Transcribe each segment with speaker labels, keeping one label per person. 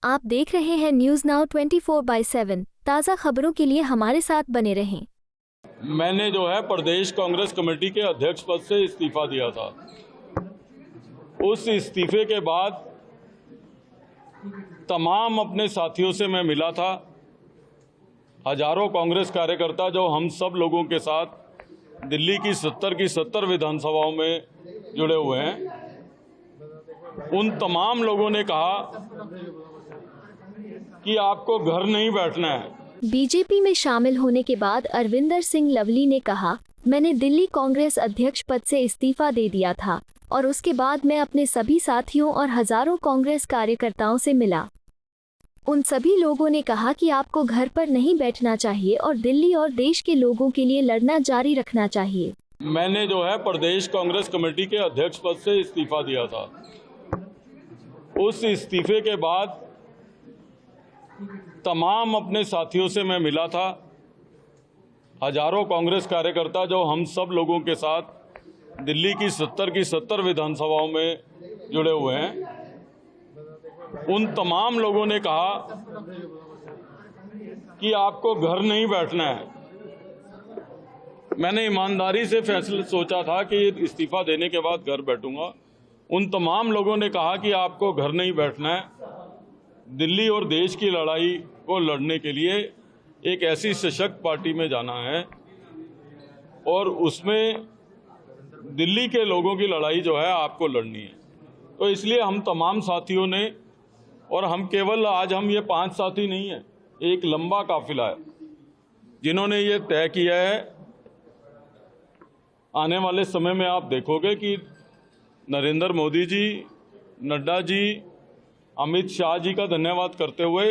Speaker 1: आप देख रहे हैं न्यूज़ नाउ 24/7 ताज़ा खबरों के लिए हमारे साथ बने रहें।
Speaker 2: मैंने जो है प्रदेश कांग्रेस कमेटी के अध्यक्ष पद से इस्तीफा दिया था। उस इस्तीफे के बाद तमाम अपने साथियों से मैं मिला था। हजारों कांग्रेस कार्यकर्ता जो हम सब लोगों के साथ दिल्ली की 70 विधानसभाओं में जुड़े हुए हैं, उन तमाम लोगों ने कहा कि आपको घर नहीं बैठना है।
Speaker 1: बीजेपी में शामिल होने के बाद अरविंदर सिंह लवली ने कहा, मैंने दिल्ली कांग्रेस अध्यक्ष पद से इस्तीफा दे दिया था और उसके बाद मैं अपने सभी साथियों और हजारों कांग्रेस कार्यकर्ताओं से मिला। उन सभी लोगों ने कहा कि आपको घर पर नहीं बैठना चाहिए और दिल्ली और देश के लोगों के लिए लड़ना जारी रखना चाहिए।
Speaker 2: मैंने जो है प्रदेश कांग्रेस कमेटी के अध्यक्ष पद से इस्तीफा दिया था। उस इस्तीफे के बाद तमाम अपने साथियों से मैं मिला था। हजारों कांग्रेस कार्यकर्ता जो हम सब लोगों के साथ दिल्ली की 70 विधानसभाओं में जुड़े हुए हैं, उन तमाम लोगों ने कहा कि आपको घर नहीं बैठना है। मैंने ईमानदारी से फैसला सोचा था कि इस्तीफा देने के बाद घर बैठूंगा। उन तमाम लोगों ने कहा कि आपको घर नहीं बैठना है, दिल्ली और देश की लड़ाई को लड़ने के लिए एक ऐसी सशक्त पार्टी में जाना है और उसमें दिल्ली के लोगों की लड़ाई जो है आपको लड़नी है। तो इसलिए हम तमाम साथियों ने, और हम केवल आज हम ये 5 साथी नहीं है, एक लंबा काफिला है जिन्होंने ये तय किया है। आने वाले समय में आप देखोगे कि नरेंद्र मोदी जी, नड्डा जी, अमित शाह जी का धन्यवाद करते हुए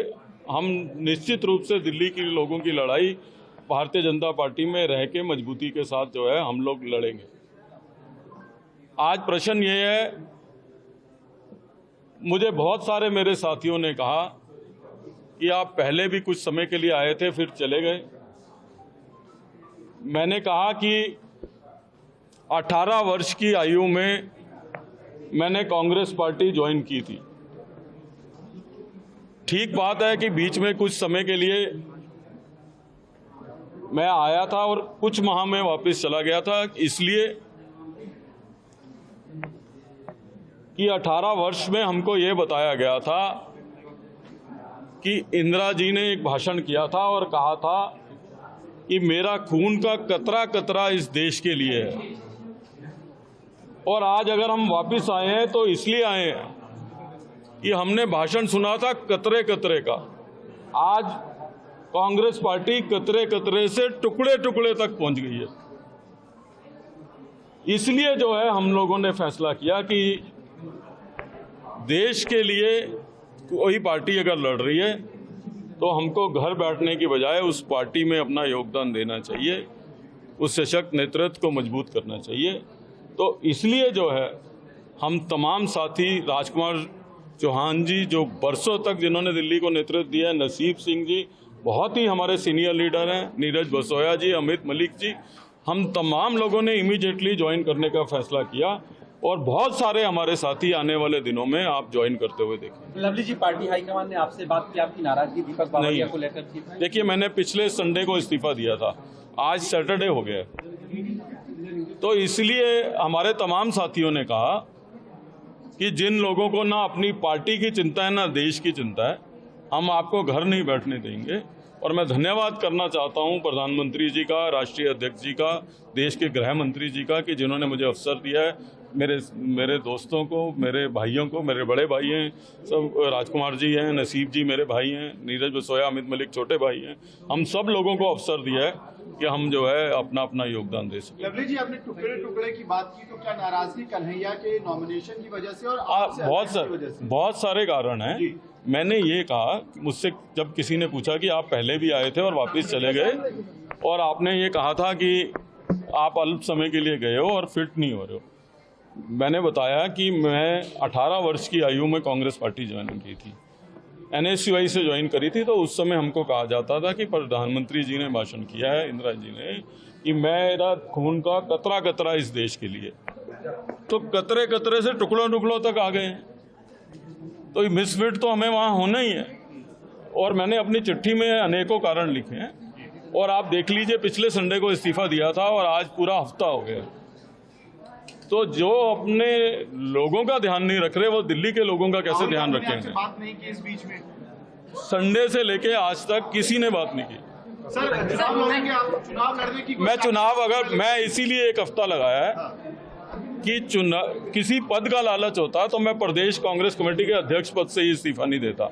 Speaker 2: हम निश्चित रूप से दिल्ली के लोगों की लड़ाई भारतीय जनता पार्टी में रह के मजबूती के साथ जो है हम लोग लड़ेंगे। आज प्रश्न ये है, मुझे बहुत सारे मेरे साथियों ने कहा कि आप पहले भी कुछ समय के लिए आए थे फिर चले गए। मैंने कहा कि 18 वर्ष की आयु में मैंने कांग्रेस पार्टी ज्वाइन की थी। ठीक बात है कि बीच में कुछ समय के लिए मैं आया था और कुछ माह में वापस चला गया था, इसलिए कि 18 वर्ष में हमको ये बताया गया था कि इंदिरा जी ने एक भाषण किया था और कहा था कि मेरा खून का कतरा कतरा इस देश के लिए है। और आज अगर हम वापस आए हैं तो इसलिए आए हैं कि हमने भाषण सुना था कतरे कतरे का। आज कांग्रेस पार्टी कतरे कतरे से टुकड़े टुकड़े तक पहुंच गई है। इसलिए जो है हम लोगों ने फैसला किया कि देश के लिए कोई पार्टी अगर लड़ रही है तो हमको घर बैठने की बजाय उस पार्टी में अपना योगदान देना चाहिए, उस सशक्त नेतृत्व को मजबूत करना चाहिए। तो इसलिए जो है हम तमाम साथी, राजकुमार चौहान जी जो बरसों तक जिन्होंने दिल्ली को नेतृत्व दिया है, नसीब सिंह जी बहुत ही हमारे सीनियर लीडर हैं, नीरज बसोया जी, अमित मलिक जी, हम तमाम लोगों ने इमीडिएटली ज्वाइन करने का फैसला किया और बहुत सारे हमारे साथी आने वाले दिनों में आप ज्वाइन करते हुए देखें।
Speaker 3: लवली जी, पार्टी हाईकमान ने आपसे बात की, आपकी नाराजगी दीपक बावरिया को लेकर की?
Speaker 2: देखिए, मैंने पिछले संडे को इस्तीफा दिया था, आज सैटरडे हो गया, तो इसलिए हमारे तमाम साथियों ने कहा कि जिन लोगों को ना अपनी पार्टी की चिंता है ना देश की चिंता है, हम आपको घर नहीं बैठने देंगे। और मैं धन्यवाद करना चाहता हूं प्रधानमंत्री जी का, राष्ट्रीय अध्यक्ष जी का, देश के गृह मंत्री जी का कि जिन्होंने मुझे अवसर दिया है। मेरे दोस्तों को, मेरे भाइयों को, मेरे बड़े भाई हैं सब, राजकुमार जी हैं, नसीब जी मेरे भाई हैं, नीरज बसोया, अमित मलिक छोटे भाई हैं, हम सब लोगों को अवसर दिया है कि हम जो है अपना अपना योगदान दे सकें।
Speaker 4: लवली जी, आपने टुकड़े टुकड़े की बात की, तो क्या नाराजगी कन्हैया के नॉमिनेशन की वजह से और
Speaker 2: बहुत सारे कारण हैं। मैंने ये कहा, मुझसे जब किसी ने पूछा कि आप पहले भी आए थे और वापस चले गए और आपने ये कहा था कि आप अल्प समय के लिए गए हो और फिट नहीं हो रहे हो, मैंने बताया कि मैं 18 वर्ष की आयु में कांग्रेस पार्टी ज्वाइन की थी, NSUI से ज्वाइन करी थी। तो उस समय हमको कहा जाता था कि प्रधानमंत्री जी ने भाषण किया है, इंदिरा जी ने, कि मेरा खून का कतरा कतरा इस देश के लिए। तो कतरे कतरे से टुकड़ों टुकड़ों तक आ गए हैं। तो मिसफिट तो हमें वहाँ होना ही है। और मैंने अपनी चिट्ठी में अनेकों कारण लिखे हैं, और आप देख लीजिए पिछले संडे को इस्तीफा दिया था और आज पूरा हफ्ता हो गया। तो जो अपने लोगों का ध्यान नहीं रख रहे, वो दिल्ली के लोगों का कैसे ध्यान रखेंगे?
Speaker 4: बात नहीं की इस बीच में?
Speaker 2: संडे से लेके आज तक किसी ने बात नहीं की।
Speaker 4: सर चुनाव लड़ेंगे आप? चुनाव लड़ने की
Speaker 2: मैं चुनाव, अगर मैं इसीलिए एक हफ्ता लगाया है कि किसी पद का लालच होता तो मैं प्रदेश कांग्रेस कमेटी के अध्यक्ष पद से ही इस्तीफा नहीं देता।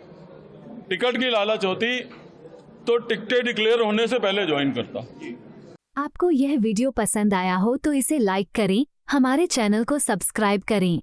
Speaker 2: टिकट की लालच होती तो टिकटें डिक्लेयर होने से पहले ज्वाइन करता।
Speaker 1: आपको यह वीडियो पसंद आया हो तो इसे लाइक करें, हमारे चैनल को सब्सक्राइब करें